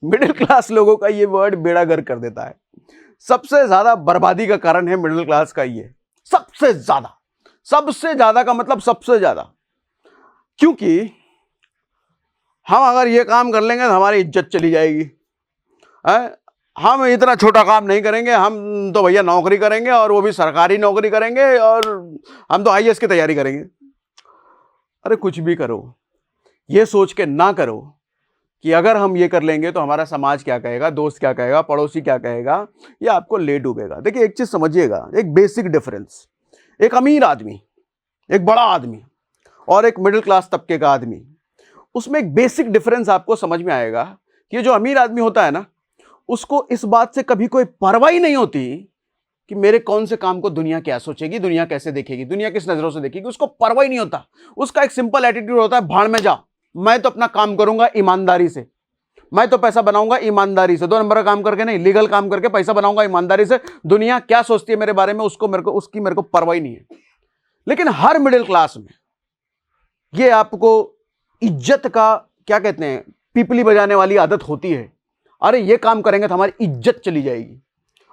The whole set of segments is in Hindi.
मिडिल क्लास लोगों का ये वर्ड बेड़ा गर्क कर देता है। सबसे ज्यादा बर्बादी का कारण है मिडिल क्लास का ये, सबसे ज्यादा का मतलब सबसे ज्यादा। क्योंकि हम अगर ये काम कर लेंगे तो हमारी इज्जत चली जाएगी। हम इतना छोटा काम नहीं करेंगे, हम तो भैया नौकरी करेंगे और वो भी सरकारी नौकरी करेंगे, और हम तो आईएएस की तैयारी करेंगे। अरे कुछ भी करो, ये सोच के ना करो कि अगर हम ये कर लेंगे तो हमारा समाज क्या कहेगा, दोस्त क्या कहेगा, पड़ोसी क्या कहेगा, ये आपको ले डूबेगा। देखिए एक चीज समझिएगा, एक बेसिक डिफरेंस, एक अमीर आदमी, एक बड़ा आदमी और एक मिडिल क्लास तबके का आदमी, उसमें एक बेसिक डिफरेंस आपको समझ में आएगा कि ये जो अमीर आदमी होता है ना, उसको इस बात से कभी कोई परवाह ही नहीं होती कि मेरे कौन से काम को दुनिया क्या सोचेगी, दुनिया कैसे देखेगी, दुनिया किस नजरों से देखेगी, उसको परवाह ही नहीं होता। उसका एक सिंपल एटीट्यूड होता है, भाड़ में जा, मैं तो अपना काम करूंगा ईमानदारी से, मैं तो पैसा बनाऊंगा ईमानदारी से, 2 नंबर का काम करके नहीं, लीगल काम करके पैसा बनाऊंगा ईमानदारी से। दुनिया क्या सोचती है मेरे बारे में, उसकी मेरे को परवाह ही नहीं है। लेकिन हर मिडिल क्लास में ये आपको इज्जत का क्या कहते हैं, पीपली बजाने वाली आदत होती है। अरे ये काम करेंगे तो हमारी इज्जत चली जाएगी,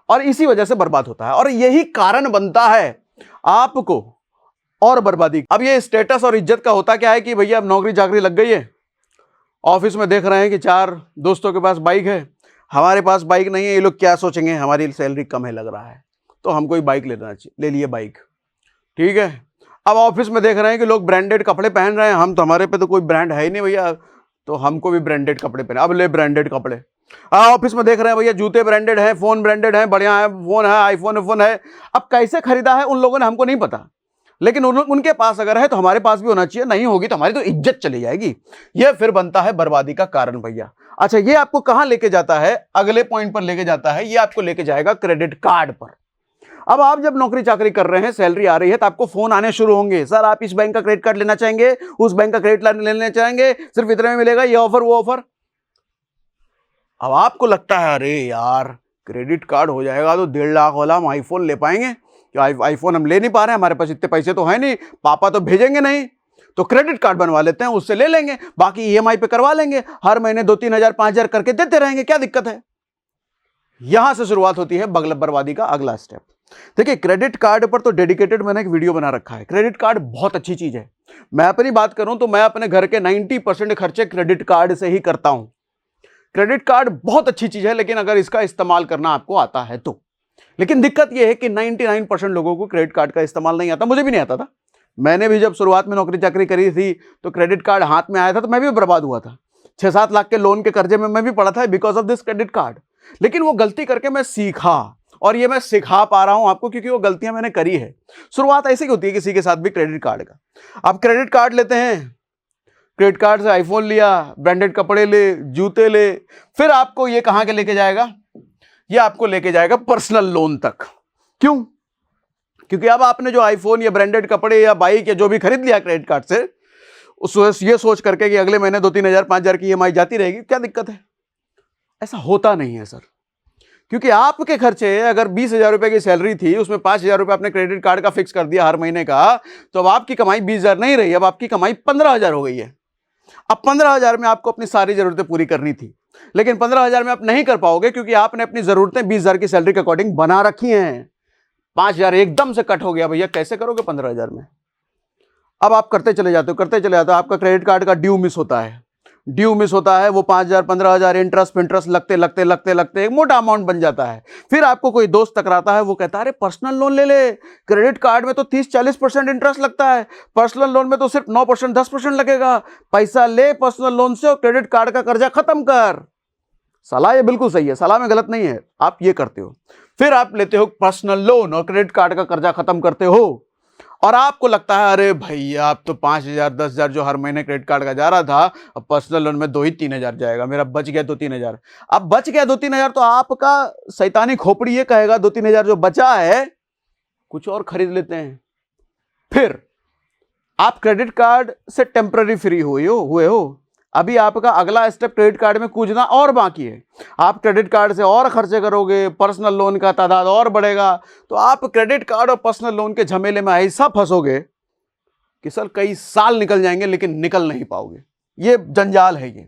और इसी वजह से बर्बाद होता है, और यही कारण बनता है आपको और बर्बादी। अब ये स्टेटस और इज्जत का होता क्या है कि भैया अब नौकरी चाकरी लग गई है, ऑफिस में देख रहे हैं कि 4 दोस्तों के पास बाइक है, हमारे पास बाइक नहीं है, ये लोग क्या सोचेंगे, हमारी सैलरी कम है लग रहा है, तो हमको ही बाइक लेना चाहिए, ले लिए बाइक, ठीक है। अब ऑफिस में देख रहे हैं कि लोग ब्रांडेड कपड़े पहन रहे हैं, हम तो, हमारे पे तो कोई ब्रांड है ही नहीं भैया, तो हमको भी ब्रांडेड कपड़े पहने, अब ले ब्रांडेड कपड़े। ऑफिस में देख रहे हैं भैया जूते ब्रांडेड हैं, फोन ब्रांडेड है, बढ़िया है फोन है, आईफोन है। अब कैसे खरीदा है उन लोगों ने हमको नहीं पता, लेकिन उनके पास अगर है तो हमारे पास भी होना चाहिए, नहीं होगी तो हमारी तो इज्जत चली जाएगी। यह फिर बनता है बर्बादी का कारण भैया। अच्छा, ये आपको कहां लेके जाता है, अगले पॉइंट पर लेके जाता है, ये आपको लेके जाएगा क्रेडिट कार्ड पर। अब आप जब नौकरी चाकरी कर रहे हैं, सैलरी आ रही है, तो आपको फोन आने शुरू होंगे, सर आप इस बैंक का क्रेडिट कार्ड लेना चाहेंगे, उस बैंक का क्रेडिट कार्ड लेना चाहेंगे, सिर्फ इतने में मिलेगा, ये ऑफर वो ऑफर। अब आपको लगता है अरे यार क्रेडिट कार्ड हो जाएगा तो 1.5 लाख वाला हम आईफोन ले पाएंगे, आईफोन हम ले नहीं पा रहे हैं, हमारे पास इतने पैसे तो है नहीं, पापा तो भेजेंगे नहीं, तो क्रेडिट कार्ड बनवा लेते हैं, उससे ले लेंगे, बाकी ईएमआई पे करवा लेंगे, हर महीने 2-3 हजार 5 हजार करके देते रहेंगे, क्या दिक्कत है। यहां से शुरुआत होती है बर्बादी का अगला स्टेप। देखिए क्रेडिट कार्ड पर तो डेडिकेटेड मैंने एक वीडियो बना रखा है। क्रेडिट कार्ड बहुत अच्छी चीज है। मैं अपनी बात करूं तो मैं अपने घर के 90% खर्चे क्रेडिट कार्ड से ही करता हूं। क्रेडिट कार्ड बहुत अच्छी चीज है, लेकिन अगर इसका इस्तेमाल करना आपको आता है तो। लेकिन दिक्कत यह है कि 99% लोगों को क्रेडिट कार्ड का इस्तेमाल नहीं आता, मुझे भी नहीं आता था। मैंने भी जब शुरुआत में नौकरी चाकरी करी थी तो क्रेडिट कार्ड हाथ में आया था तो मैं भी बर्बाद हुआ था। 6-7 लाख के लोन के कर्जे में मैं भी पड़ा था because of this credit card. लेकिन वो गलती करके मैं सीखा, और ये मैं सिखा पा रहा हूं आपको क्योंकि वो गलतियां मैंने करी है। शुरुआत ऐसी होती है किसी के साथ भी क्रेडिट कार्ड का। आप क्रेडिट कार्ड लेते हैं, क्रेडिट कार्ड से आईफोन लिया, ब्रांडेड कपड़े ले, जूते ले, फिर आपको ये कहां के लेके जाएगा, ये आपको लेके जाएगा पर्सनल लोन तक। क्यों? क्योंकि अब आपने जो आईफोन या ब्रांडेड कपड़े या बाइक या जो भी खरीद लिया क्रेडिट कार्ड से, उस ये सोच करके कि अगले महीने 2-3 हजार 5 हजार की ईएमआई जाती रहेगी, क्या दिक्कत है। ऐसा होता नहीं है सर, क्योंकि आपके खर्चे अगर 20,000 रुपए की सैलरी थी, उसमें 5,000 रुपए आपने क्रेडिट कार्ड का फिक्स कर दिया हर महीने का, तो अब आपकी कमाई 20,000 नहीं रही, अब आपकी कमाई 15,000 हो गई है। अब 15,000 में आपको अपनी सारी जरूरतें पूरी करनी थी, लेकिन 15,000 में आप नहीं कर पाओगे क्योंकि आपने अपनी जरूरतें 20,000 की सैलरी के अकॉर्डिंग बना रखी हैं। 5,000 एकदम से कट हो गया भैया, कैसे करोगे 15,000 में। अब आप करते चले जाते हो, आपका क्रेडिट कार्ड का ड्यू मिस होता है, वो 5,000 15,000 इंटरेस्ट लगते एक मोटा अमाउंट बन जाता है। फिर आपको कोई दोस्त टकराता है, वो कहता है अरे पर्सनल लोन ले ले, क्रेडिट कार्ड में तो 30-40% इंटरेस्ट लगता है, पर्सनल लोन में तो सिर्फ 9% 10% लगेगा, पैसा ले पर्सनल लोन से और क्रेडिट कार्ड का कर्जा खत्म कर। सलाह ये बिल्कुल सही है, सलाह में गलत नहीं है, आप ये करते हो। फिर आप लेते हो पर्सनल लोन और क्रेडिट कार्ड का कर्जा खत्म करते हो, और आपको लगता है अरे भैया अब तो 5,000 10,000 जो हर महीने क्रेडिट कार्ड का जा रहा था, अब पर्सनल लोन में 2 ही 3 हजार जाएगा, मेरा बच गया 2-3 हजार। अब बच गया 2-3 हजार तो आपका शैतानी खोपड़ी ये कहेगा 2-3 हजार जो बचा है कुछ और खरीद लेते हैं। फिर आप क्रेडिट कार्ड से टेम्पररी फ्री हुए हो, अभी आपका अगला स्टेप क्रेडिट कार्ड में कूदना और बाकी है। आप क्रेडिट कार्ड से और खर्चे करोगे, पर्सनल लोन का तादाद और बढ़ेगा, तो आप क्रेडिट कार्ड और पर्सनल लोन के झमेले में ऐसा फंसोगे कि सर कई साल निकल जाएंगे लेकिन निकल नहीं पाओगे। ये जंजाल है ये।